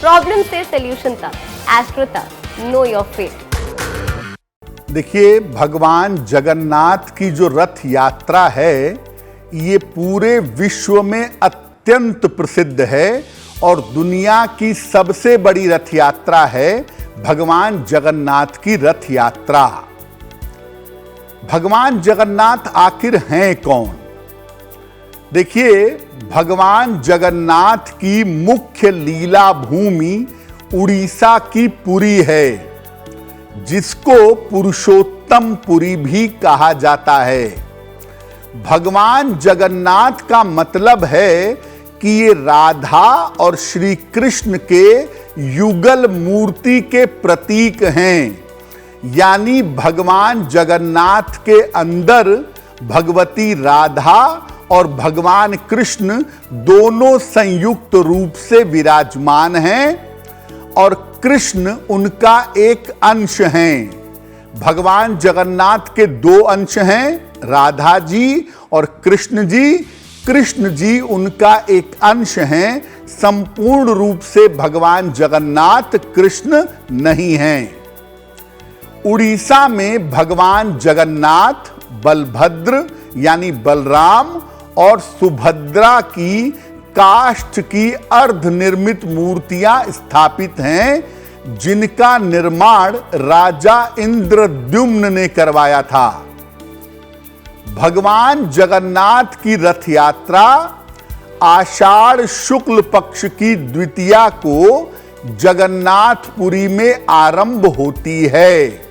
Problem से solution तक, astro तक, नो योर फेट। देखिए, भगवान जगन्नाथ की जो रथ यात्रा है ये पूरे विश्व में अत्यंत प्रसिद्ध है और दुनिया की सबसे बड़ी रथ यात्रा है भगवान जगन्नाथ की रथ यात्रा। भगवान जगन्नाथ आखिर हैं कौन? देखिए, भगवान जगन्नाथ की मुख्य लीला भूमि उड़ीसा की पुरी है, जिसको पुरुषोत्तम पुरी भी कहा जाता है। भगवान जगन्नाथ का मतलब है कि ये राधा और श्री कृष्ण के युगल मूर्ति के प्रतीक हैं, यानी भगवान जगन्नाथ के अंदर भगवती राधा और भगवान कृष्ण दोनों संयुक्त रूप से विराजमान हैं और कृष्ण उनका एक अंश हैं। भगवान जगन्नाथ के दो अंश हैं, राधा जी और कृष्ण जी। कृष्ण जी उनका एक अंश हैं, संपूर्ण रूप से भगवान जगन्नाथ कृष्ण नहीं हैं। उड़ीसा में भगवान जगन्नाथ, बलभद्र यानी बलराम और सुभद्रा की काष्ठ की अर्धनिर्मित मूर्तियां स्थापित हैं, जिनका निर्माण राजा इंद्रद्युम्न ने करवाया था। भगवान जगन्नाथ की रथ यात्रा आषाढ़ शुक्ल पक्ष की द्वितीया को जगन्नाथपुरी में आरंभ होती है।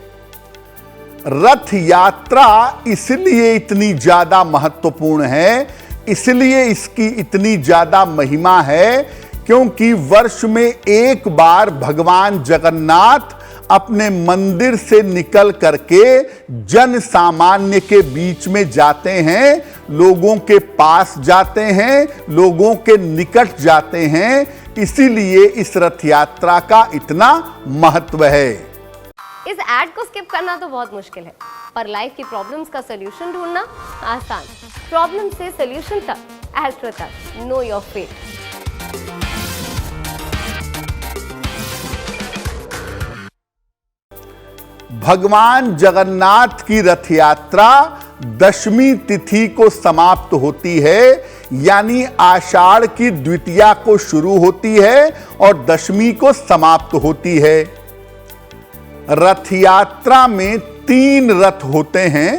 रथ यात्रा इसलिए इतनी ज्यादा महत्वपूर्ण है, इसलिए इसकी इतनी ज्यादा महिमा है, क्योंकि वर्ष में एक बार भगवान जगन्नाथ अपने मंदिर से निकल करके जन सामान्य के बीच में जाते हैं, लोगों के पास जाते हैं, लोगों के निकट जाते हैं। इसीलिए इस रथ यात्रा का इतना महत्व है। इस ऐड को स्किप करना तो बहुत मुश्किल है, पर लाइफ की प्रॉब्लम्स का सॉल्यूशन ढूंढना आसान। प्रॉब्लम से सॉल्यूशन तक, एस्ट्रो तक, नो योर फेट। भगवान जगन्नाथ की रथ यात्रा दशमी तिथि को समाप्त होती है, यानी आषाढ़ की द्वितीया को शुरू होती है और दशमी को समाप्त होती है। रथ यात्रा में 3 रथ होते हैं।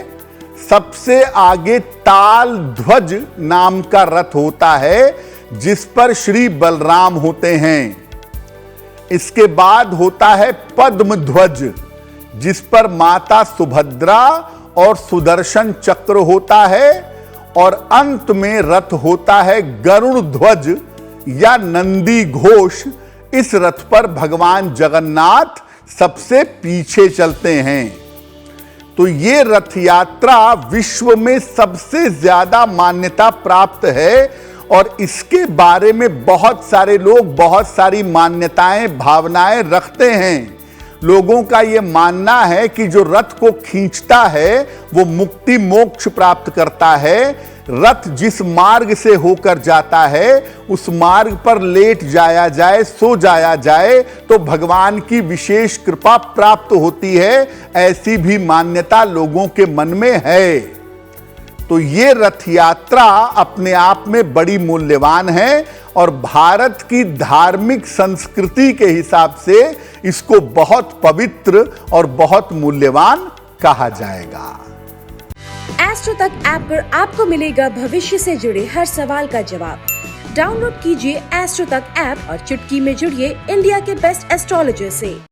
सबसे आगे ताल ध्वज नाम का रथ होता है, जिस पर श्री बलराम होते हैं। इसके बाद होता है पद्म ध्वज, जिस पर माता सुभद्रा और सुदर्शन चक्र होता है, और अंत में रथ होता है गरुड़ ध्वज या नंदी घोष। इस रथ पर भगवान जगन्नाथ सबसे पीछे चलते हैं। तो ये रथ यात्रा विश्व में सबसे ज्यादा मान्यता प्राप्त है और इसके बारे में बहुत सारे लोग बहुत सारी मान्यताएं, भावनाएं रखते हैं। लोगों का यह मानना है कि जो रथ को खींचता है वो मुक्ति मोक्ष प्राप्त करता है। रथ जिस मार्ग से होकर जाता है उस मार्ग पर लेट जाया जाए, सो जाया जाए तो भगवान की विशेष कृपा प्राप्त होती है। ऐसी भी मान्यता लोगों के मन में है। तो ये रथ यात्रा अपने आप में बड़ी मूल्यवान है और भारत की धार्मिक संस्कृति के हिसाब से इसको बहुत पवित्र और बहुत मूल्यवान कहा जाएगा। एस्ट्रो तक ऐप पर आपको मिलेगा भविष्य से जुड़े हर सवाल का जवाब। डाउनलोड कीजिए एस्ट्रो तक ऐप और चुटकी में जुड़िए इंडिया के बेस्ट एस्ट्रोलॉजर से।